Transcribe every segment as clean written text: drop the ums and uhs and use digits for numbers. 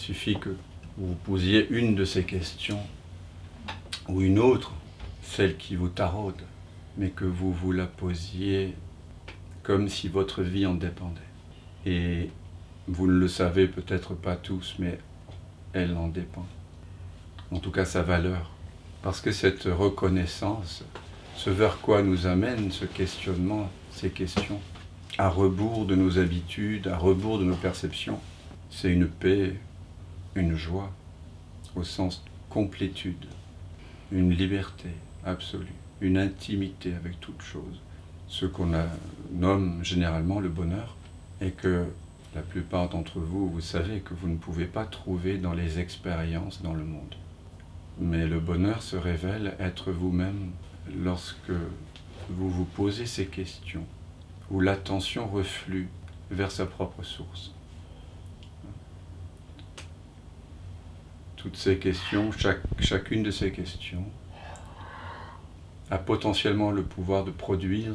suffit que vous posiez une de ces questions ou une autre, celle qui vous taraude, mais que vous vous la posiez comme si votre vie en dépendait. Et vous ne le savez peut-être pas tous, mais elle en dépend. En tout cas, sa valeur. Parce que cette reconnaissance, ce vers quoi nous amène ce questionnement, ces questions, à rebours de nos habitudes, à rebours de nos perceptions, c'est une paix, une joie, au sens complétude, une liberté absolue, une intimité avec toute chose, ce qu'on nomme généralement le bonheur, et que la plupart d'entre vous, vous savez que vous ne pouvez pas trouver dans les expériences dans le monde. Mais le bonheur se révèle être vous-même lorsque vous vous posez ces questions, où l'attention reflue vers sa propre source. Toutes ces questions, chacune de ces questions a potentiellement le pouvoir de produire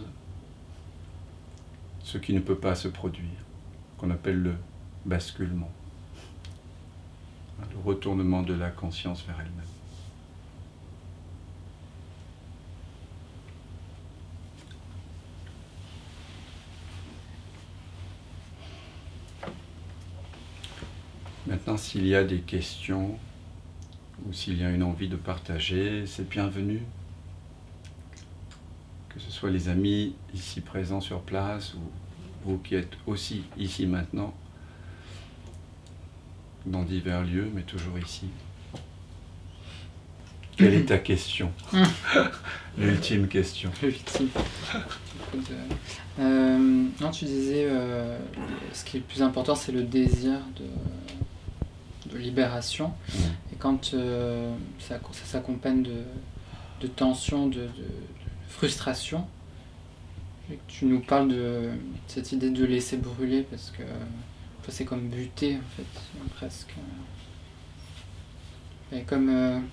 ce qui ne peut pas se produire, qu'on appelle le basculement, le retournement de la conscience vers elle-même. Maintenant, s'il y a des questions ou s'il y a une envie de partager, c'est bienvenu. Que ce soit les amis ici présents sur place ou vous qui êtes aussi ici maintenant, dans divers lieux, mais toujours ici. Quelle est ta question? L'ultime question. L'ultime. Non, tu disais, ce qui est le plus important, c'est le désir de libération. Et quand ça s'accompagne de tension, de frustration, et que tu nous parles de cette idée de laisser brûler, parce que c'est comme buter, en fait, presque. Et comme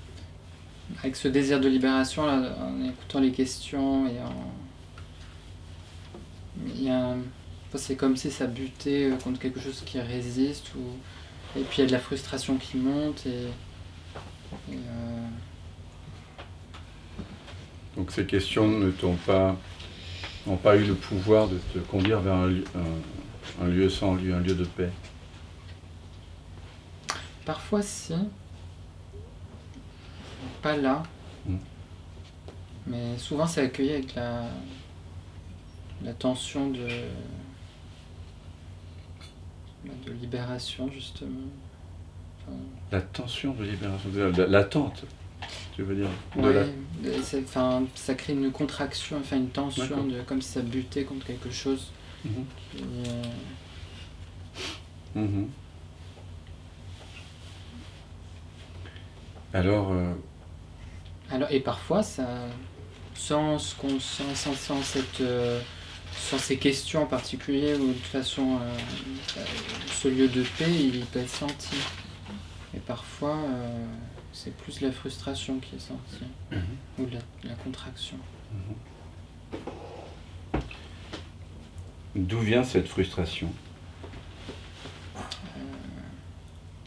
avec ce désir de libération, là, en écoutant les questions, c'est comme si ça butait contre quelque chose qui résiste, et puis il y a de la frustration qui monte, Donc ces questions n'ont pas eu le pouvoir de te conduire vers un lieu sans lieu, un lieu de paix. Parfois si, pas là, mais souvent c'est accueilli avec la tension de libération, justement. Enfin, la tension de libération, l'attente, tu veux dire? ça crée une contraction, enfin une tension, comme si ça butait contre quelque chose. Alors, et parfois, ça, sans ces questions en particulier, ou de toute façon, ce lieu de paix, il peut être senti. Et parfois, c'est plus la frustration qui est sentie, ou la contraction. D'où vient cette frustration?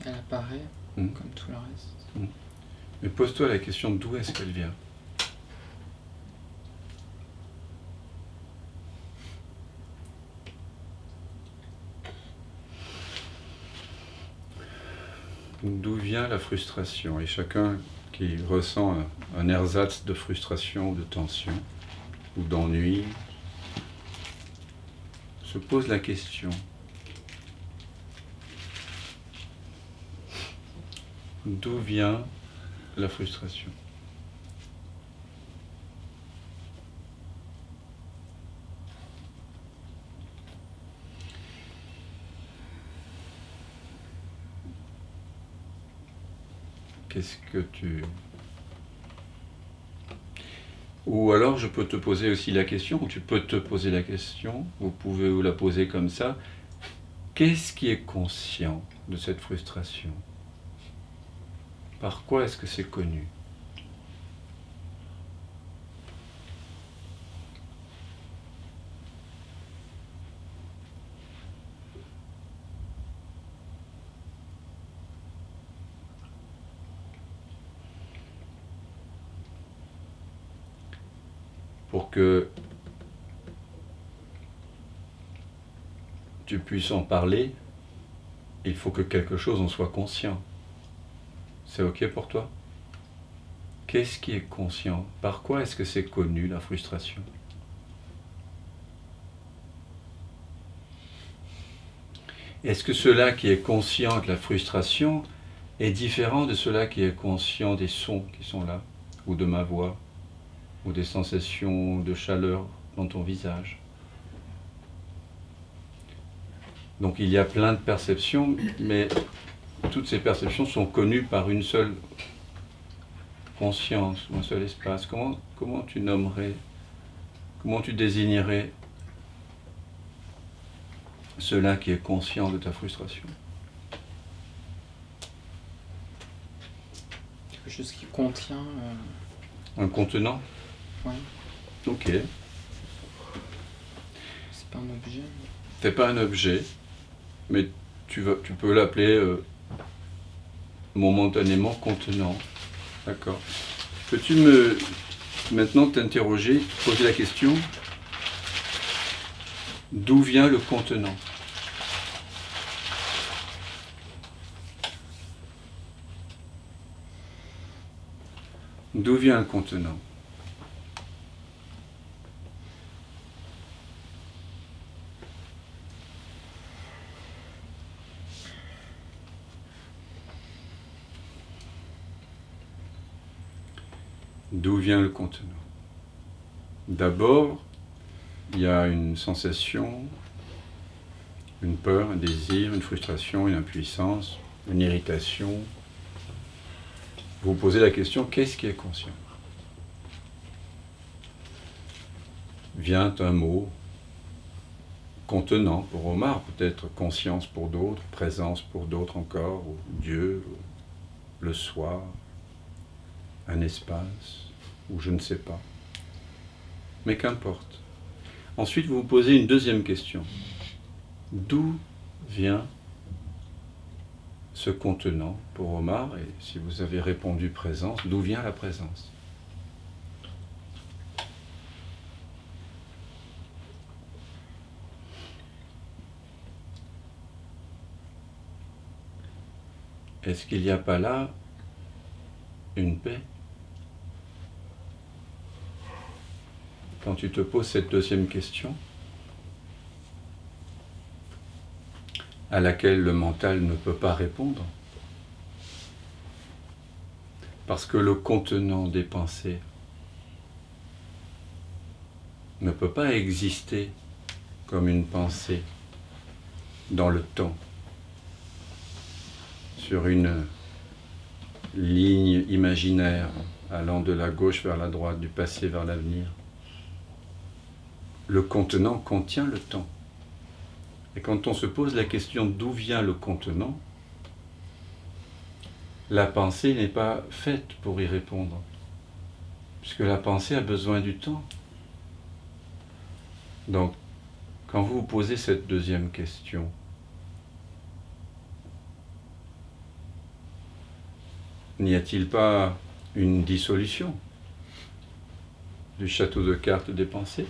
Elle apparaît, comme tout le reste. Mais pose-toi la question d'où est-ce qu'elle vient? D'où vient la frustration? Et chacun qui ressent un ersatz de frustration ou de tension ou d'ennui se pose la question. D'où vient la frustration? Qu'est-ce que tu... Ou alors je peux te poser aussi la question, ou tu peux te poser la question, vous pouvez vous la poser comme ça. Qu'est-ce qui est conscient de cette frustration? Par quoi est-ce que c'est connu? pour que tu puisses en parler, il faut que quelque chose en soit conscient. C'est ok pour toi? Qu'est-ce qui est conscient? Par quoi est-ce que c'est connu, la frustration? Est-ce que cela qui est conscient de la frustration est différent de cela qui est conscient des sons qui sont là, ou de ma voix, ou des sensations de chaleur dans ton visage? Donc il y a plein de perceptions, mais toutes ces perceptions sont connues par une seule conscience, ou un seul espace. Comment tu nommerais, comment tu désignerais cela qui est conscient de ta frustration? Quelque chose qui contient... Un contenant? Ouais. Ok. C'est pas un objet. C'est pas un objet, mais tu peux l'appeler momentanément contenant. D'accord. Peux-tu maintenant t'interroger, poser la question, d'où vient le contenant? D'où vient le contenant? D'où vient le contenant? D'abord, il y a une sensation, une peur, un désir, une frustration, une impuissance, une irritation. Vous vous posez la question, qu'est-ce qui est conscient? Vient un mot contenant pour Omar, peut-être conscience pour d'autres, présence pour d'autres encore, ou Dieu, ou le soi, un espace, ou je ne sais pas. Mais qu'importe. Ensuite, vous vous posez une deuxième question. D'où vient ce contenant pour Omar? Et si vous avez répondu présence, d'où vient la présence? Est-ce qu'il n'y a pas là une paix? Quand tu te poses cette deuxième question, à laquelle le mental ne peut pas répondre, parce que le contenant des pensées ne peut pas exister comme une pensée dans le temps, sur une ligne imaginaire allant de la gauche vers la droite, du passé vers l'avenir. Le contenant contient le temps. Et quand on se pose la question d'où vient le contenant, la pensée n'est pas faite pour y répondre, puisque la pensée a besoin du temps. Donc, quand vous vous posez cette deuxième question, n'y a-t-il pas une dissolution du château de cartes des pensées?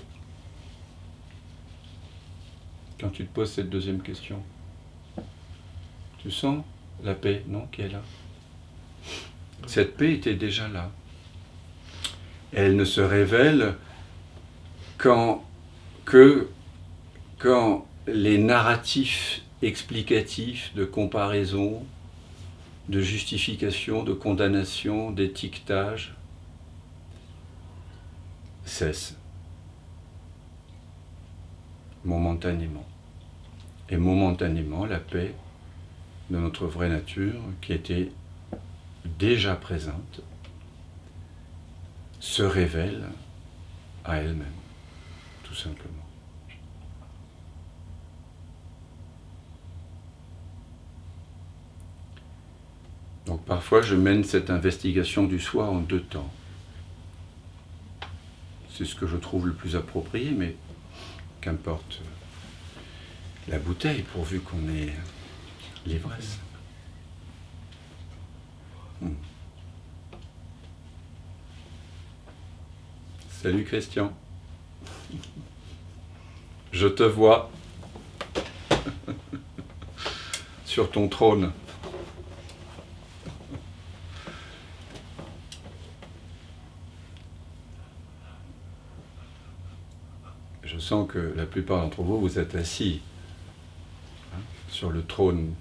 Quand tu te poses cette deuxième question, tu sens la paix, non, qui est là? Cette paix était déjà là. Elle ne se révèle quand les narratifs explicatifs de comparaison, de justification, de condamnation, d'étiquetage cessent momentanément. Et momentanément, la paix de notre vraie nature, qui était déjà présente, se révèle à elle-même, tout simplement. Donc parfois je mène cette investigation du soi en deux temps. C'est ce que je trouve le plus approprié, mais qu'importe la bouteille, pourvu qu'on ait l'ivresse. Salut Christian. Je te vois sur ton trône. Je sens que la plupart d'entre vous, vous êtes assis sur le trône.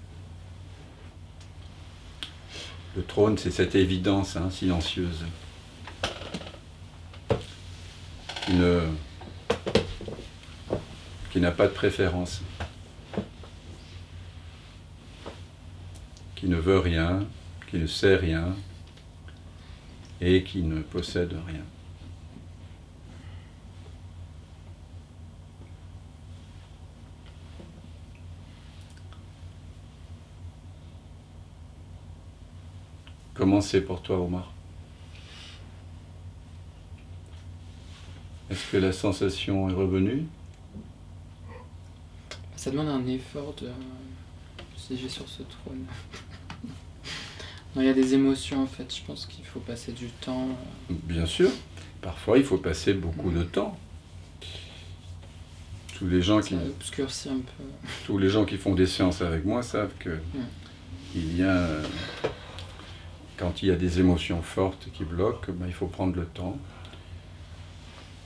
Le trône, c'est cette évidence silencieuse qui n'a pas de préférence, qui ne veut rien, qui ne sait rien et qui ne possède rien. Comment c'est pour toi, Omar? Est-ce que la sensation est revenue? Ça demande un effort de siéger sur ce trône. Non, il y a des émotions en fait, je pense qu'il faut passer du temps. Bien sûr, parfois il faut passer beaucoup de temps. Tous les gens obscurcit un peu. Tous les gens qui font des séances avec moi savent que il y a, quand il y a des émotions fortes qui bloquent, il faut prendre le temps.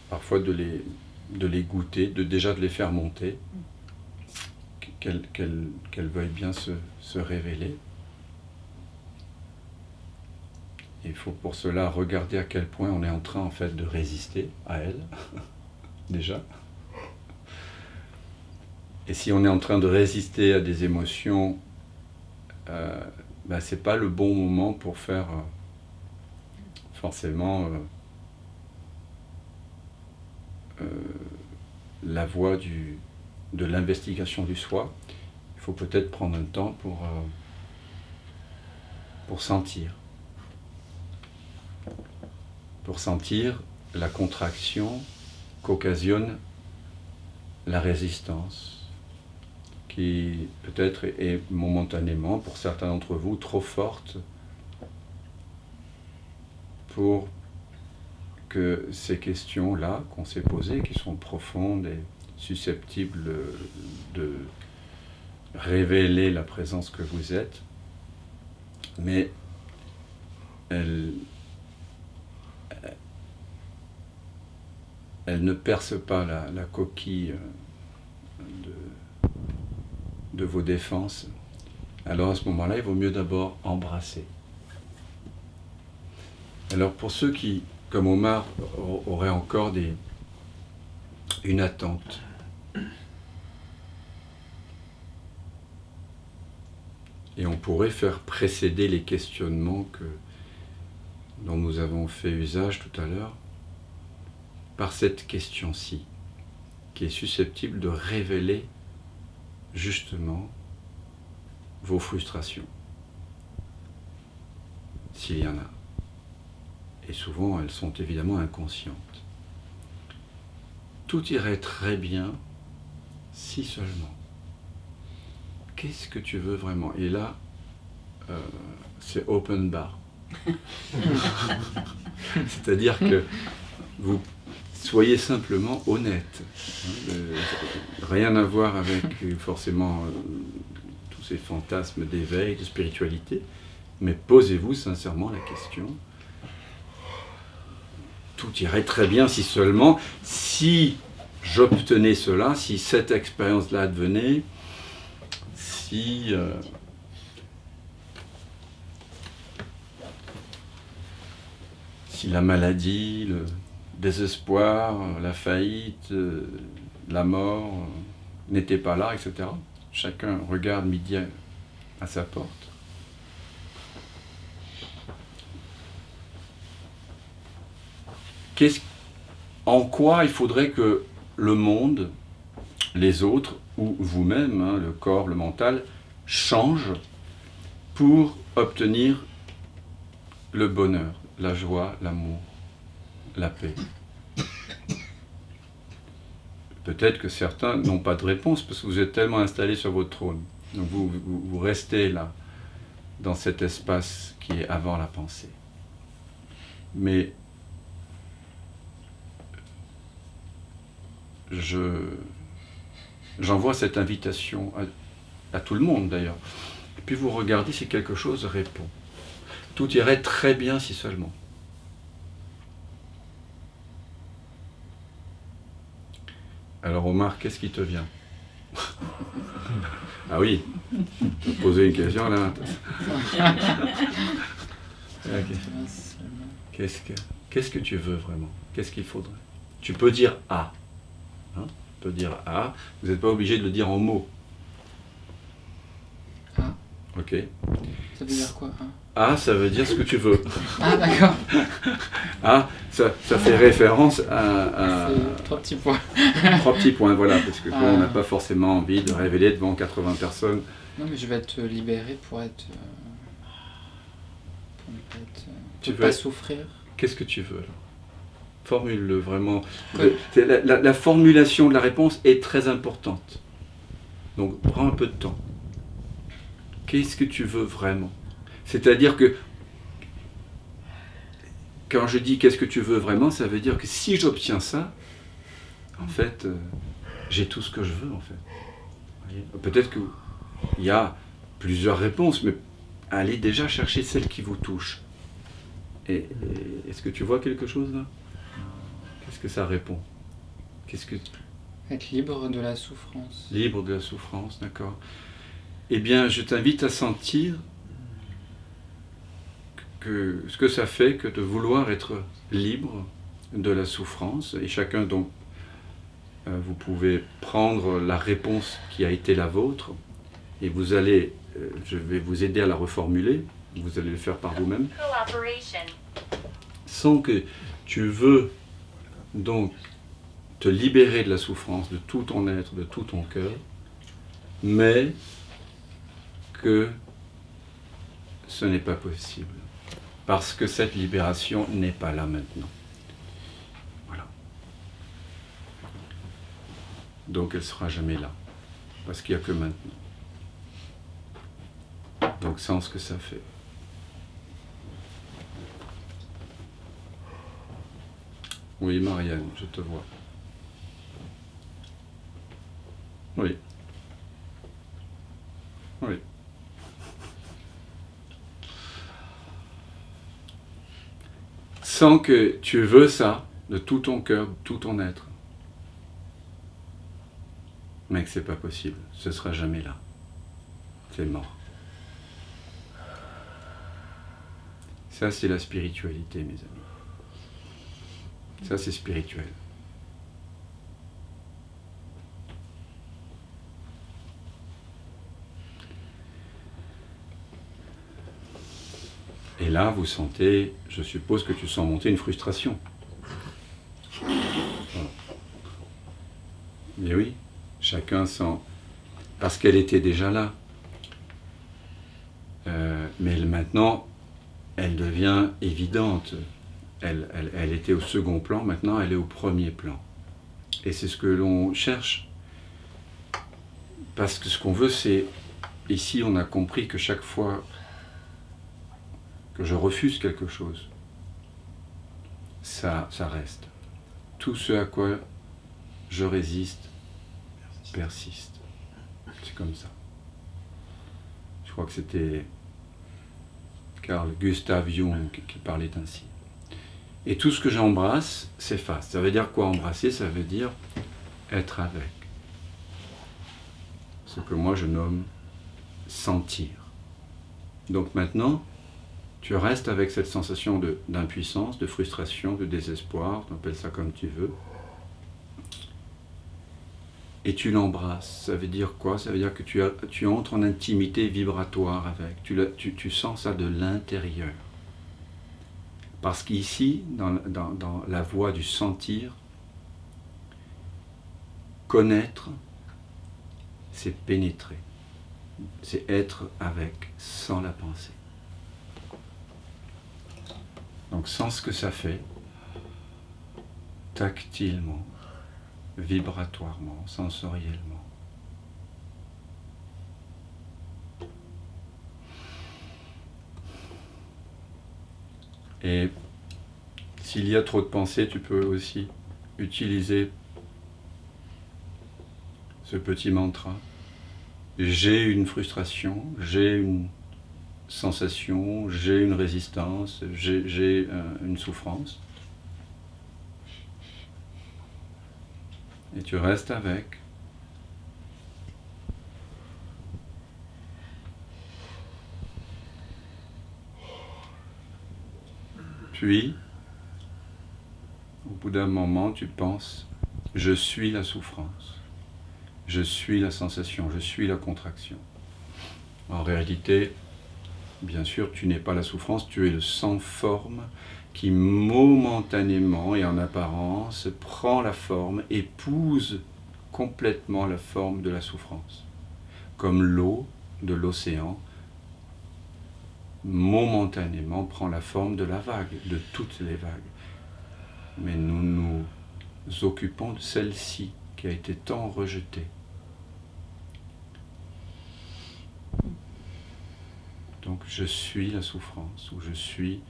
Parfois de les goûter, déjà de les faire monter, qu'elles veuillent bien se révéler. Il faut pour cela regarder à quel point on est en train en fait de résister à elles, déjà. Et si on est en train de résister à des émotions, c'est pas le bon moment pour faire forcément la voie de l'investigation du soi. Il faut peut-être prendre un temps pour sentir la contraction qu'occasionne la résistance, qui peut-être est momentanément, pour certains d'entre vous, trop forte pour que ces questions-là qu'on s'est posées, qui sont profondes et susceptibles de révéler la présence que vous êtes, mais elles ne percent pas la coquille de vos défenses. Alors à ce moment-là, il vaut mieux d'abord embrasser. Alors pour ceux qui, comme Omar, auraient encore une attente, et on pourrait faire précéder les questionnements dont nous avons fait usage tout à l'heure, par cette question-ci, qui est susceptible de révéler justement vos frustrations, s'il y en a. Et souvent, elles sont évidemment inconscientes. Tout irait très bien si seulement. Qu'est-ce que tu veux vraiment? Et là, c'est open bar. C'est-à-dire que vous soyez simplement honnête. Rien à voir avec forcément tous ces fantasmes d'éveil, de spiritualité, mais posez-vous sincèrement la question. Tout irait très bien si seulement, si j'obtenais cela, si cette expérience-là advenait, si la maladie, le désespoir, la faillite, la mort n'étaient pas là, etc. Chacun regarde midi à sa porte. En quoi il faudrait que le monde, les autres, ou vous-même, le corps, le mental, changent pour obtenir le bonheur, la joie, l'amour, la paix? Peut-être que certains n'ont pas de réponse parce que vous êtes tellement installés sur votre trône. Donc vous restez là, dans cet espace qui est avant la pensée. Mais J'envoie cette invitation à tout le monde d'ailleurs. Et puis vous regardez si quelque chose répond. Tout irait très bien si seulement. Alors Omar, qu'est-ce qui te vient? Ah oui, tu as posé une question là. Qu'est-ce que tu veux vraiment? Qu'est-ce qu'il faudrait? Tu peux dire A. Hein? Tu peux dire A. Vous n'êtes pas obligé de le dire en mots. A. Ok. Ça veut dire quoi, A? A, ça veut dire ce que tu veux. Ah, d'accord. A, ça fait référence à C'est 3 petits points. 3 petits points, voilà, parce que on n'a pas forcément envie de révéler devant 80 personnes. Non, mais je vais être libéré pour être... pour ne pas être... Tu pour veux pas être... souffrir. Qu'est-ce que tu veux alors? Formule-le vraiment. La formulation de la réponse est très importante. Donc prends un peu de temps. Qu'est-ce que tu veux vraiment? C'est-à-dire que quand je dis qu'est-ce que tu veux vraiment, ça veut dire que si j'obtiens ça, en fait, j'ai tout ce que je veux en fait. Peut-être qu'il y a plusieurs réponses, mais allez déjà chercher celle qui vous touche. Et est-ce que tu vois quelque chose là? Qu'est-ce que ça répond? Être libre de la souffrance. Libre de la souffrance, d'accord. Eh bien, je t'invite à sentir ce que ça fait que de vouloir être libre de la souffrance. Et chacun, donc, vous pouvez prendre la réponse qui a été la vôtre, et vous allez, je vais vous aider à la reformuler, vous allez le faire par vous-même. Sans que tu veux donc te libérer de la souffrance, de tout ton être, de tout ton cœur, mais que ce n'est pas possible. Parce que cette libération n'est pas là maintenant. Voilà. Donc elle ne sera jamais là. Parce qu'il n'y a que maintenant. Donc sens ce que ça fait. Oui, Marianne, je te vois. Oui. Oui. Sens que tu veux ça de tout ton cœur, de tout ton être. Mais que c'est pas possible. Ce sera jamais là. C'est mort. Ça, c'est la spiritualité, mes amis. Ça, c'est spirituel. Et là, vous sentez, je suppose que tu sens monter une frustration. Voilà. Mais oui, chacun sent, parce qu'elle était déjà là. Mais maintenant, elle devient évidente. Elle était au second plan, maintenant elle est au premier plan. Et c'est ce que l'on cherche. Parce que ce qu'on veut, c'est... Ici, on a compris que chaque fois que je refuse quelque chose, ça reste. Tout ce à quoi je résiste persiste. C'est comme ça. Je crois que c'était Carl Gustav Jung qui parlait ainsi. Et tout ce que j'embrasse s'efface. Ça veut dire quoi embrasser? Ça veut dire être avec. Ce que moi je nomme sentir. Donc maintenant, tu restes avec cette sensation d'impuissance, de frustration, de désespoir, tu appelles ça comme tu veux. Et tu l'embrasses. Ça veut dire quoi? Ça veut dire que tu entres en intimité vibratoire avec. Tu sens ça de l'intérieur. Parce qu'ici, dans la voie du sentir, connaître, c'est pénétrer. C'est être avec, sans la pensée. Donc, sens ce que ça fait, tactilement, vibratoirement, sensoriellement. Et s'il y a trop de pensées, tu peux aussi utiliser ce petit mantra. J'ai une frustration, j'ai une sensation, j'ai une résistance, j'ai une souffrance. Et tu restes avec. Puis, au bout d'un moment, tu penses, je suis la souffrance, je suis la sensation, je suis la contraction. En réalité, bien sûr, tu n'es pas la souffrance, tu es le sans-forme qui momentanément et en apparence prend la forme, épouse complètement la forme de la souffrance. Comme l'eau de l'océan, momentanément prend la forme de la vague, de toutes les vagues. Mais nous nous occupons de celle-ci qui a été tant rejetée. Donc je suis la souffrance, ou je suis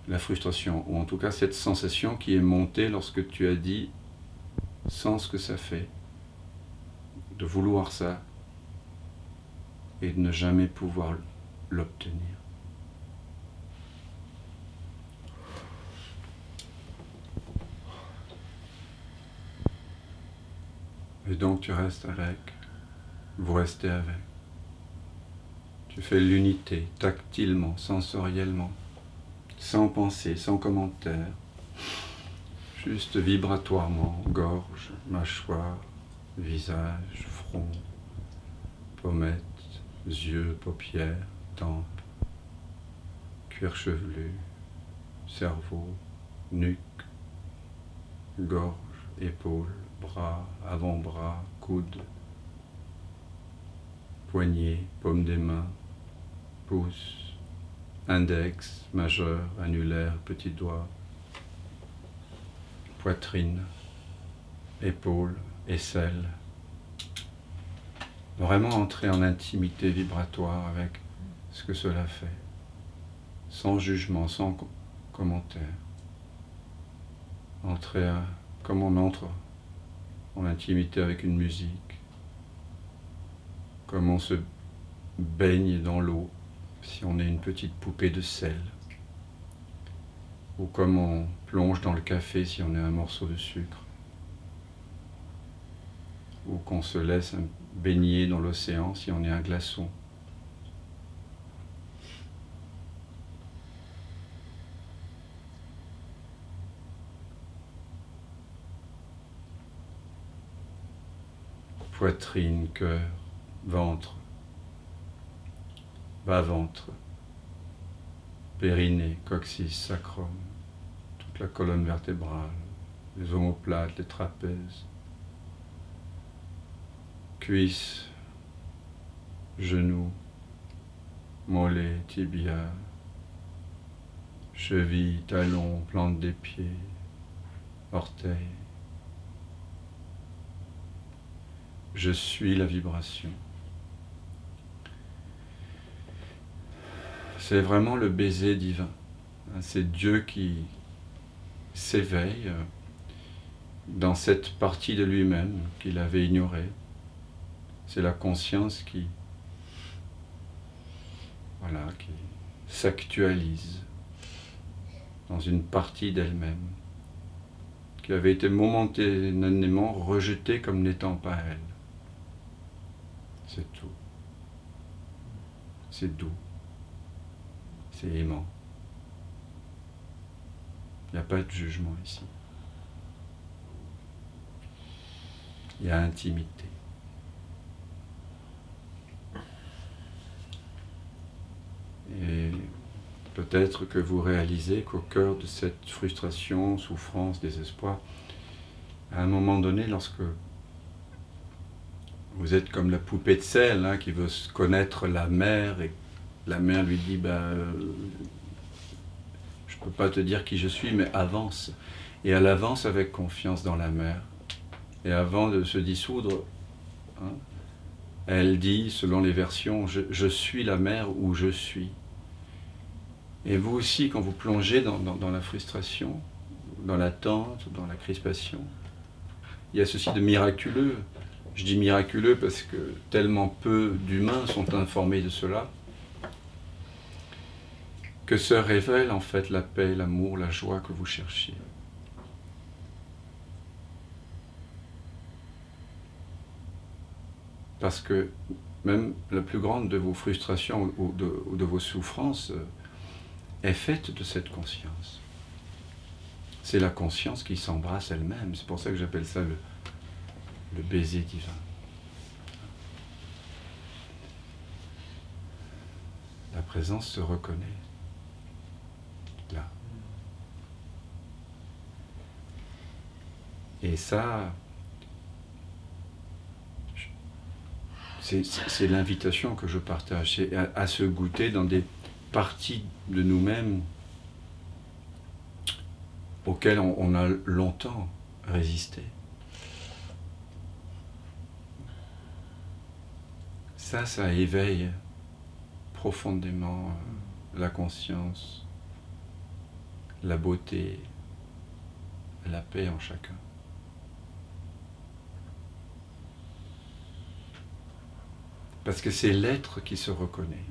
la frustration, ou en tout cas cette sensation qui est montée lorsque tu as dit, sans ce que ça fait, de vouloir ça et de ne jamais pouvoir l'obtenir. Et donc tu restes avec, vous restez avec. Tu fais l'unité, tactilement, sensoriellement, sans pensée, sans commentaire, juste vibratoirement, gorge, mâchoire, visage, front, pommettes, yeux, paupières, tempes, cuir chevelu, cerveau, nuque, gorge, épaules, bras, avant-bras, coudes, poignets, paume des mains, pouce, index, majeur, annulaire, petit doigt, poitrine, épaules, aisselle. Vraiment entrer en intimité vibratoire avec ce que cela fait, sans jugement, sans commentaire. Entrer comme on entre en intimité avec une musique, comme on se baigne dans l'eau si on est une petite poupée de sel, ou comme on plonge dans le café si on est un morceau de sucre, ou qu'on se laisse baigner dans l'océan si on est un glaçon. Poitrine, cœur, ventre, bas-ventre, périnée, coccyx, sacrum, toute la colonne vertébrale, les omoplates, les trapèzes, cuisses, genoux, mollets, tibia, chevilles, talons, plante des pieds, orteils. Je suis la vibration. C'est vraiment le baiser divin. C'est Dieu qui s'éveille dans cette partie de lui-même qu'il avait ignorée. C'est la conscience qui s'actualise dans une partie d'elle-même qui avait été momentanément rejetée comme n'étant pas elle. C'est tout. C'est doux. C'est aimant. Il n'y a pas de jugement ici. Il y a intimité. Et peut-être que vous réalisez qu'au cœur de cette frustration, souffrance, désespoir, à un moment donné, lorsque vous êtes comme la poupée de sel qui veut connaître la mer et la mer lui dit je ne peux pas te dire qui je suis, mais avance. Et elle avance avec confiance dans la mer. Et avant de se dissoudre, elle dit, selon les versions, je suis la mer où je suis. Et vous aussi, quand vous plongez dans la frustration, dans l'attente, dans la crispation, il y a ceci de miraculeux Je dis miraculeux parce que tellement peu d'humains sont informés de cela, que se révèle en fait la paix, l'amour, la joie que vous cherchiez. Parce que même la plus grande de vos frustrations ou de vos souffrances est faite de cette conscience. C'est la conscience qui s'embrasse elle-même. C'est pour ça que j'appelle ça le baiser divin. La présence se reconnaît là. Et ça, c'est l'invitation que je partage, c'est à se goûter dans des parties de nous-mêmes auxquelles on a longtemps résisté. Ça éveille profondément la conscience, la beauté, la paix en chacun. Parce que c'est l'être qui se reconnaît.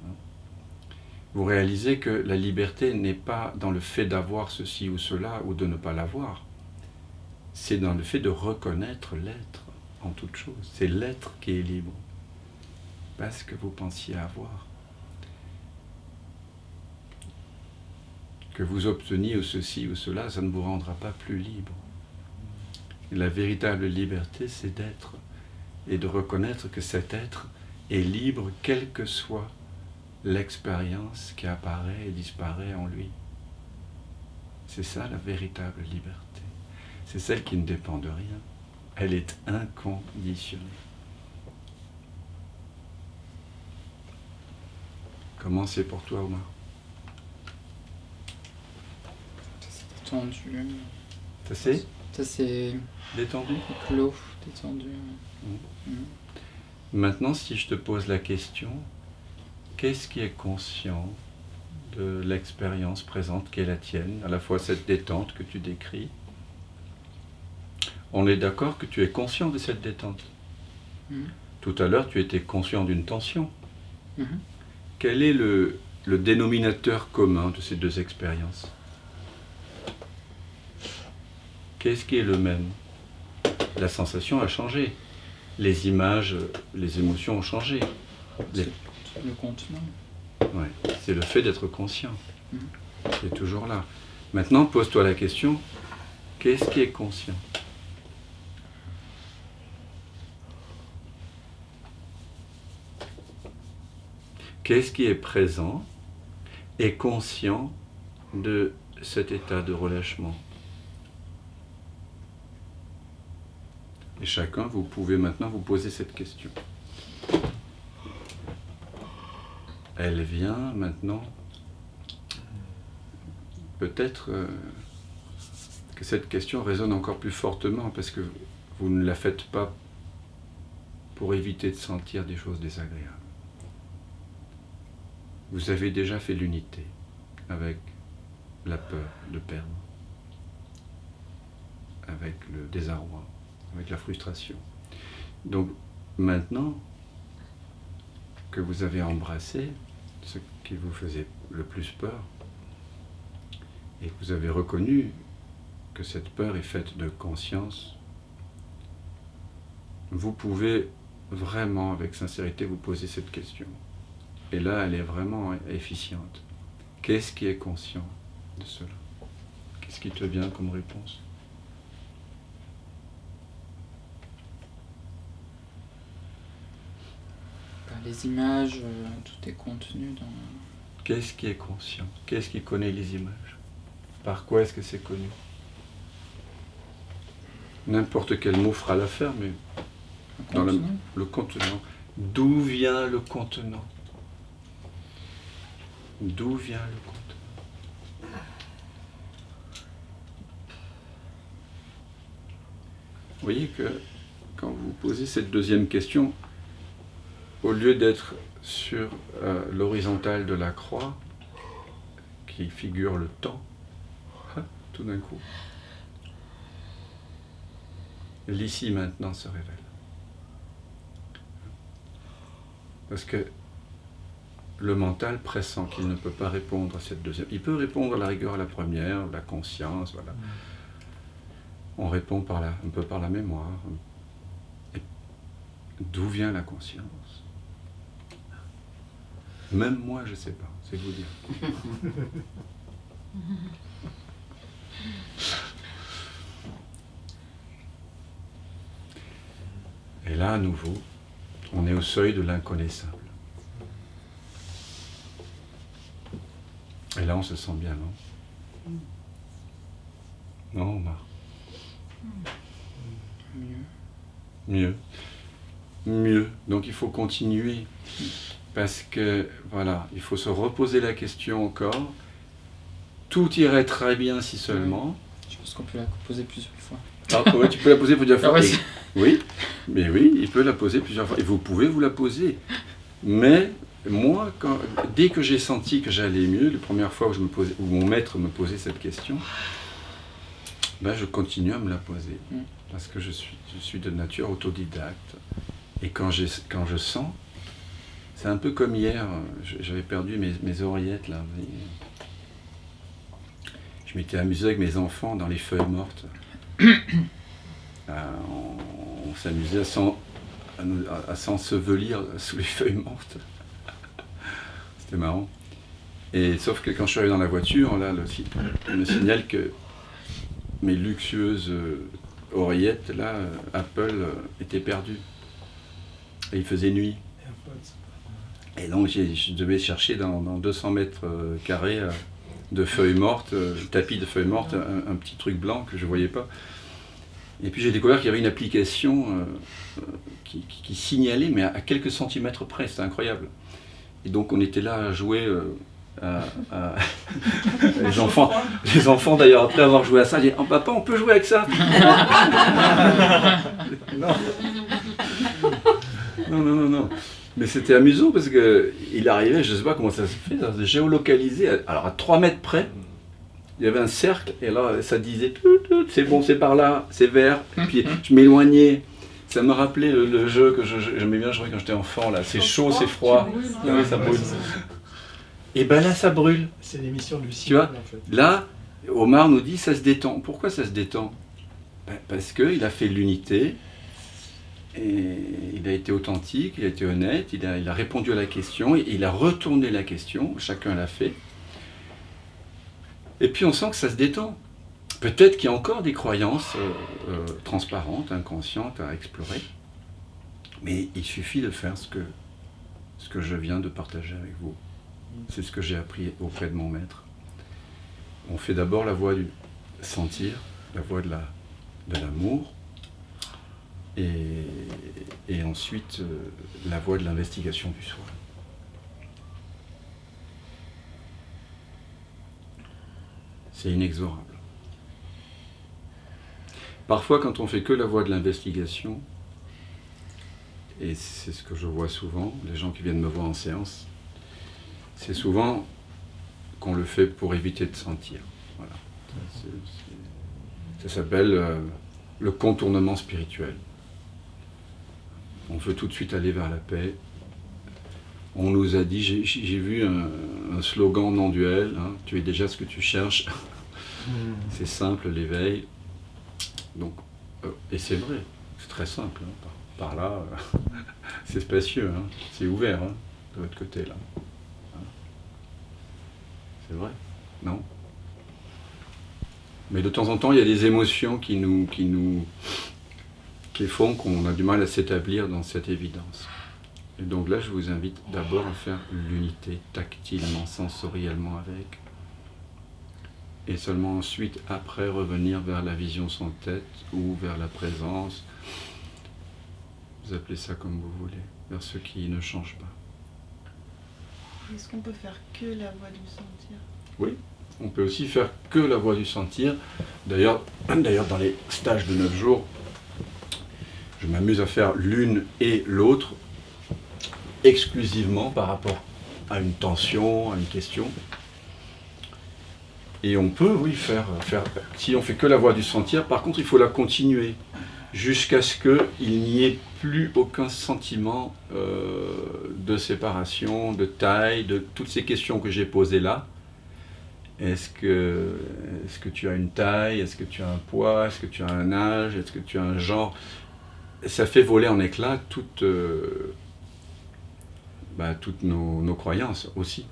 Vous réalisez que la liberté n'est pas dans le fait d'avoir ceci ou cela ou de ne pas l'avoir. C'est dans le fait de reconnaître l'être en toute chose. C'est l'être qui est libre. Pas ce que vous pensiez avoir. Que vous obteniez ou ceci ou cela, ça ne vous rendra pas plus libre. Et la véritable liberté, c'est d'être et de reconnaître que cet être est libre, quelle que soit l'expérience qui apparaît et disparaît en lui. C'est ça la véritable liberté. C'est celle qui ne dépend de rien. Elle est inconditionnée. Comment c'est pour toi, Omar? C'est détendu. Ça c'est? Ça c'est Détendu? clos, détendu. Maintenant, si je te pose la question, qu'est-ce qui est conscient de l'expérience présente qui est la tienne, à la fois cette détente que tu décris? On est d'accord que tu es conscient de cette détente. Tout à l'heure, tu étais conscient d'une tension. Quel est le dénominateur commun de ces deux expériences? Qu'est-ce qui est le même? La sensation a changé. Les images, les émotions ont changé. Le contenant. Ouais, c'est le fait d'être conscient qui est toujours là. Maintenant, pose-toi la question, qu'est-ce qui est conscient? Qu'est-ce qui est présent et conscient de cet état de relâchement? Et chacun, vous pouvez maintenant vous poser cette question. Elle vient maintenant, peut-être que cette question résonne encore plus fortement parce que vous ne la faites pas pour éviter de sentir des choses désagréables. Vous avez déjà fait l'unité avec la peur de perdre, avec le désarroi, avec la frustration. Donc maintenant que vous avez embrassé ce qui vous faisait le plus peur et que vous avez reconnu que cette peur est faite de conscience, vous pouvez vraiment avec sincérité vous poser cette question. Et là, elle est vraiment efficiente. Qu'est-ce qui est conscient de cela? Qu'est-ce qui te vient comme réponse? Les images, tout est contenu dans... Qu'est-ce qui est conscient? Qu'est-ce qui connaît les images? Par quoi est-ce que c'est connu? N'importe quel mot fera l'affaire, mais dans le contenant. D'où vient le contenant? D'où vient le contenant? Vous voyez que quand vous posez cette deuxième question, au lieu d'être sur l'horizontale de la croix, qui figure le temps, tout d'un coup, l'ici maintenant se révèle. Parce que le mental pressent qu'il ne peut pas répondre à cette deuxième. Il peut répondre à la rigueur à la première, la conscience, voilà. On répond un peu par la mémoire. Et d'où vient la conscience? Même moi, je ne sais pas, c'est vous dire. Et là, à nouveau, on est au seuil de l'inconnaissable. Et là, on se sent bien, non? Non, Omar? Mieux. Donc il faut continuer. Parce que, voilà, il faut se reposer la question encore. Tout irait très bien si seulement. Je pense qu'on peut la poser plusieurs fois. Ah, ouais, tu peux la poser plusieurs fois. Ah ouais, oui, mais oui, il peut la poser plusieurs fois. Et vous pouvez vous la poser. Mais moi, dès que j'ai senti que j'allais mieux, la première fois où mon maître me posait cette question, ben, je continue à me la poser. Parce que je suis de nature autodidacte. Et quand je sens, c'est un peu comme hier, j'avais perdu mes oreillettes là. Je m'étais amusé avec mes enfants dans les feuilles mortes. On s'amusait à s'ensevelir sous les feuilles mortes. C'était marrant. Et sauf que quand je suis arrivé dans la voiture, là, on me signale que mes luxueuses oreillettes, là, Apple, étaient perdues. Et il faisait nuit. Et donc je devais chercher dans 200 mètres carrés de feuilles mortes, tapis de feuilles mortes, un petit truc blanc que je ne voyais pas. Et puis j'ai découvert qu'il y avait une application qui signalait, mais à quelques centimètres près, c'était incroyable. Et donc on était là à jouer les enfants d'ailleurs, après avoir joué à ça, ils disaient « Oh papa, on peut jouer avec ça ?» Non. Mais c'était amusant parce qu'il arrivait, je ne sais pas comment ça se fait, ça se géolocalisait. Alors à 3 mètres près, il y avait un cercle et là ça disait « c'est bon, c'est par là, c'est vert ». Et puis je m'éloignais. Ça me rappelait le jeu que j'aimais bien jouer quand j'étais enfant, là. C'est chaud, c'est froid. Ça brûle. Et ben là, ça brûle. C'est l'émission du Tu vois, en fait. là, Omar nous dit ça se détend. Pourquoi ça se détend? Parce qu'il a fait l'unité. Et il a été authentique, il a été honnête, il a répondu à la question, il a retourné la question, chacun l'a fait. Et puis on sent que ça se détend. Peut-être qu'il y a encore des croyances transparentes, inconscientes à explorer, mais il suffit de faire ce que je viens de partager avec vous. C'est ce que j'ai appris auprès de mon maître. On fait d'abord la voie du sentir, la voie de l'amour, et ensuite la voie de l'investigation du soi. C'est inexorable. Parfois, quand on fait que la voie de l'investigation, et c'est ce que je vois souvent, les gens qui viennent me voir en séance, c'est souvent qu'on le fait pour éviter de sentir. Voilà. Ça s'appelle le contournement spirituel. On veut tout de suite aller vers la paix. On nous a dit, j'ai vu un slogan non-duel, hein, tu es déjà ce que tu cherches. C'est simple, l'éveil. Donc, et c'est vrai, c'est très simple. Hein, par là, c'est spacieux, hein, c'est ouvert, hein, de l'autre côté là. Hein. C'est vrai, non? Mais de temps en temps, il y a des émotions qui font qu'on a du mal à s'établir dans cette évidence. Et donc là, je vous invite d'abord à faire l'unité tactilement, sensoriellement avec. Et seulement ensuite, après, revenir vers la vision sans tête ou vers la présence. Vous appelez ça comme vous voulez, vers ce qui ne change pas. Est-ce qu'on peut faire que la voie du sentir? Oui, on peut aussi faire que la voie du sentir. D'ailleurs, dans les stages de 9 jours, je m'amuse à faire l'une et l'autre exclusivement par rapport à une tension, à une question. Et on peut, oui, faire si on fait que la voie du sentir, par contre, il faut la continuer jusqu'à ce qu'il n'y ait plus aucun sentiment de séparation, de taille, de toutes ces questions que j'ai posées là. Est-ce que tu as une taille? Est-ce que tu as un poids? Est-ce que tu as un âge? Est-ce que tu as un genre? Ça fait voler en éclats toutes nos croyances aussi.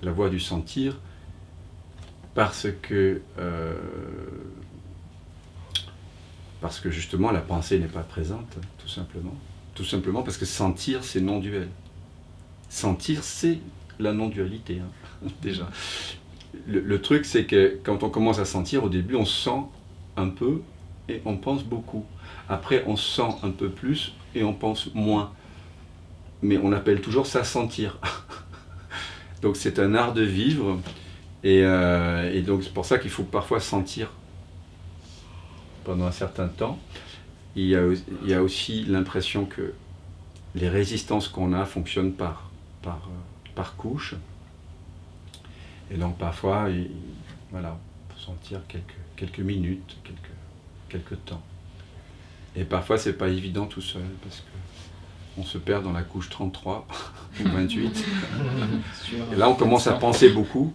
La voie du sentir, parce que justement la pensée n'est pas présente, tout simplement. Tout simplement parce que sentir, c'est non-duel. Sentir, c'est la non-dualité, hein, déjà. Le truc, c'est que quand on commence à sentir, au début, on sent un peu et on pense beaucoup. Après, on sent un peu plus et on pense moins. Mais on appelle toujours ça sentir. Donc c'est un art de vivre. Et donc c'est pour ça qu'il faut parfois sentir pendant un certain temps. Il y a aussi l'impression que les résistances qu'on a fonctionnent par couche. Et donc parfois, voilà, on peut sentir quelques minutes, quelques temps. Et parfois, c'est pas évident tout seul, parce qu'on se perd dans la couche 33 ou 28. Et là, on commence à penser beaucoup,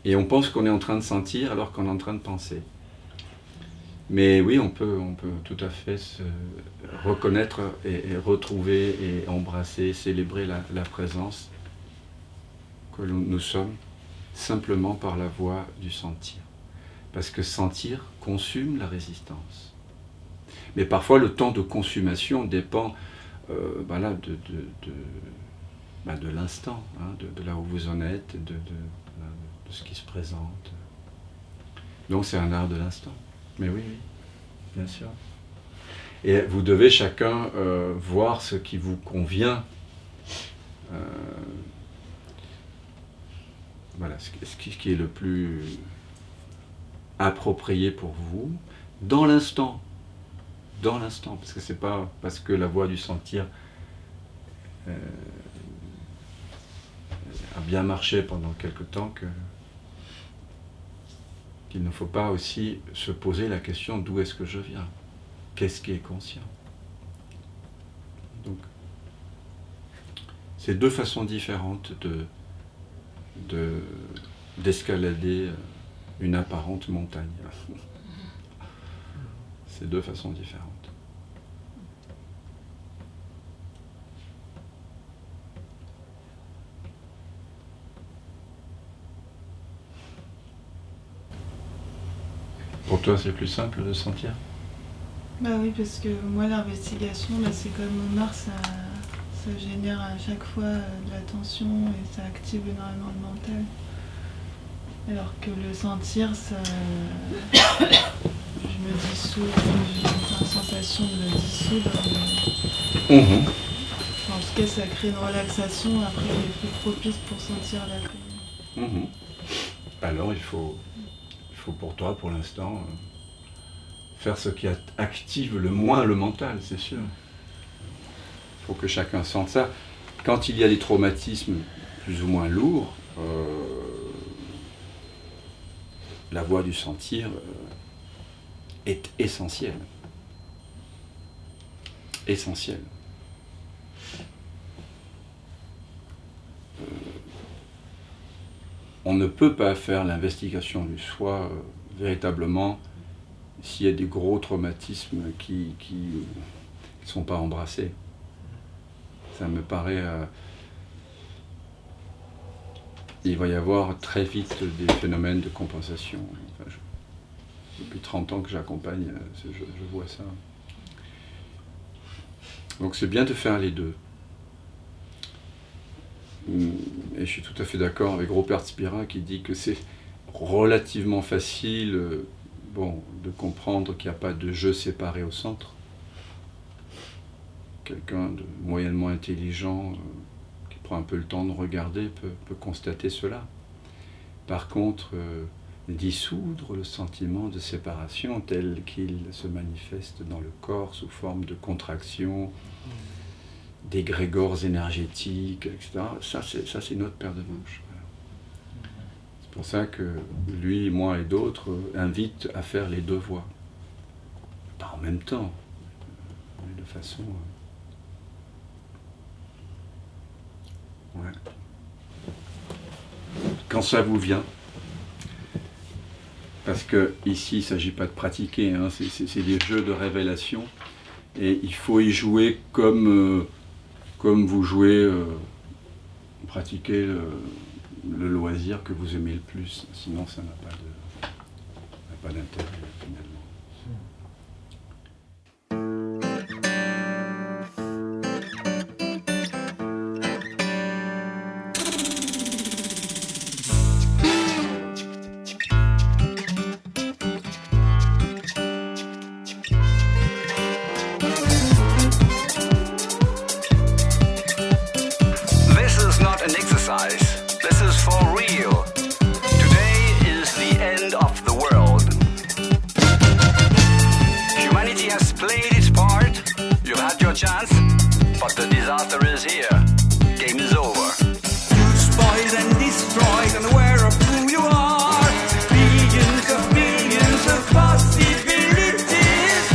et on pense qu'on est en train de sentir alors qu'on est en train de penser. Mais oui, on peut tout à fait se reconnaître et retrouver et embrasser, célébrer la présence que nous sommes, simplement par la voie du sentir. Parce que sentir consume la résistance. Mais parfois, le temps de consommation dépend de l'instant, hein, de là où vous en êtes, de ce qui se présente. Donc c'est un art de l'instant. Mais oui, bien sûr. Et vous devez chacun voir ce qui vous convient. Voilà, ce qui est le plus approprié pour vous, dans l'instant. Dans l'instant, parce que c'est pas parce que la voie du sentir a bien marché pendant quelque temps qu'il ne faut pas aussi se poser la question d'où est-ce que je viens, qu'est-ce qui est conscient. Donc, c'est deux façons différentes d'escalader une apparente montagne. C'est deux façons différentes. Pour toi, c'est plus simple de sentir? Bah oui, parce que moi, l'investigation, là, c'est comme Mars, ça génère à chaque fois de la tension et ça active énormément le mental. Alors que le sentir, ça... je me dissous, j'ai la sensation de me dissoudre. Enfin, en tout cas, ça crée une relaxation après qui est plus propice pour sentir la paix. Alors, il faut pour toi, pour l'instant, faire ce qui active le moins le mental, c'est sûr. Il faut que chacun sente ça. Quand il y a des traumatismes plus ou moins lourds, la voie du sentir est essentielle. Essentielle. On ne peut pas faire l'investigation du soi véritablement s'il y a des gros traumatismes qui ne sont pas embrassés. Ça me paraît... il va y avoir très vite des phénomènes de compensation. Enfin, depuis 30 ans que j'accompagne, je vois ça. Donc c'est bien de faire les deux. Et je suis tout à fait d'accord avec Rupert Spira qui dit que c'est relativement facile de comprendre qu'il n'y a pas de je séparé au centre. Quelqu'un de moyennement intelligent qui prend un peu le temps de regarder peut constater cela. Par contre, dissoudre le sentiment de séparation tel qu'il se manifeste dans le corps sous forme de contraction, d'égrégores énergétiques, etc. Ça, c'est notre paire de manches. Voilà. C'est pour ça que lui, moi et d'autres invitent à faire les deux voies. Pas en même temps, façon. Ouais. Quand ça vous vient, parce que ici il ne s'agit pas de pratiquer, hein, c'est des jeux de révélation, et il faut y jouer comme vous jouez, pratiquer le loisir que vous aimez le plus, sinon ça n'a pas d'intérêt finalement. This is for real. Today is the end of the world. Humanity has played its part. You've had your chance, but the disaster is here. Game is over. You spoiled and destroyed, unaware of who you are. Billions of possibilities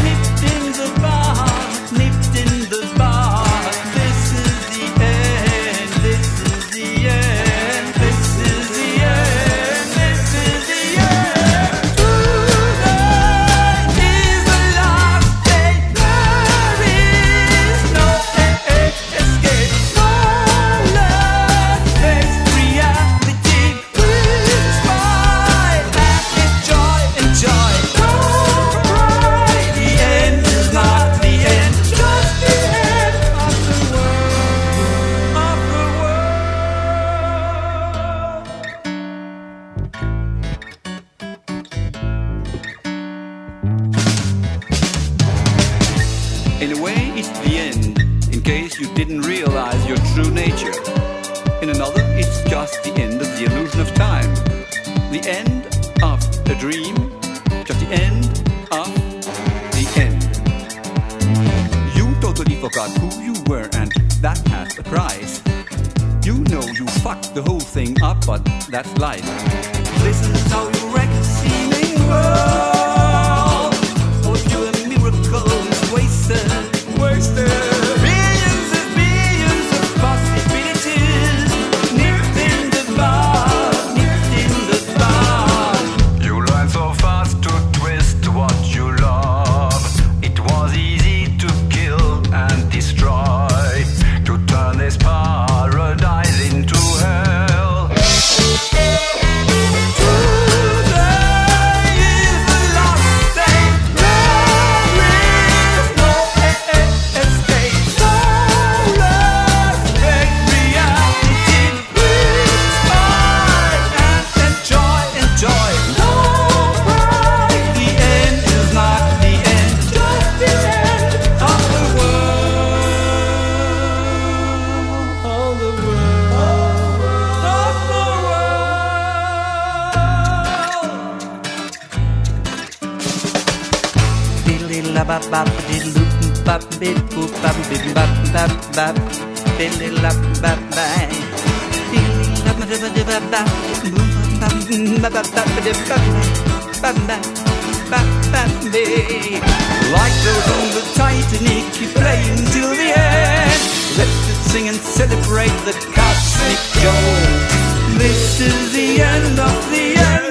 nipped in the bud, nipped in the bud. This is the end. This is the end. This is the end. This is the end. Tonight is the last day. There is no escape. No less face reality. We smile and enjoy. Don't cry. The end is not the end. Just the end of the world. Of the world. In a way, it's the end, in case you didn't realize your true nature. In another, it's just the end of the illusion of time. The end of a dream, just the end of the end. You totally forgot who you were, and that has a price. You know you fucked the whole thing up, but that's life. This is how you wreck a seeming world. Oh, you're a miracle, it's wasted. Billions of possibilities nipped in the bud, nipped in the bud. You learn so fast to twist what you love. It was easy to kill and destroy, to turn this paradise into hell. Today is the last day. There is no escape. So let's face reality. We smile and enjoy. Don't cry. The end is not the end. Just the end of the world. Of the world. Of the world. Billy la ba ba di loop ba bip boop ba bip ba ba ba. Billy la ba ba. Billy la ba ba ba ba. Boop ba ba ba ba ba ba ba ba ba. Like those on the Titanic, keep playing till the end. Let's just sing and celebrate the cosmic jolt. This is the end of the end.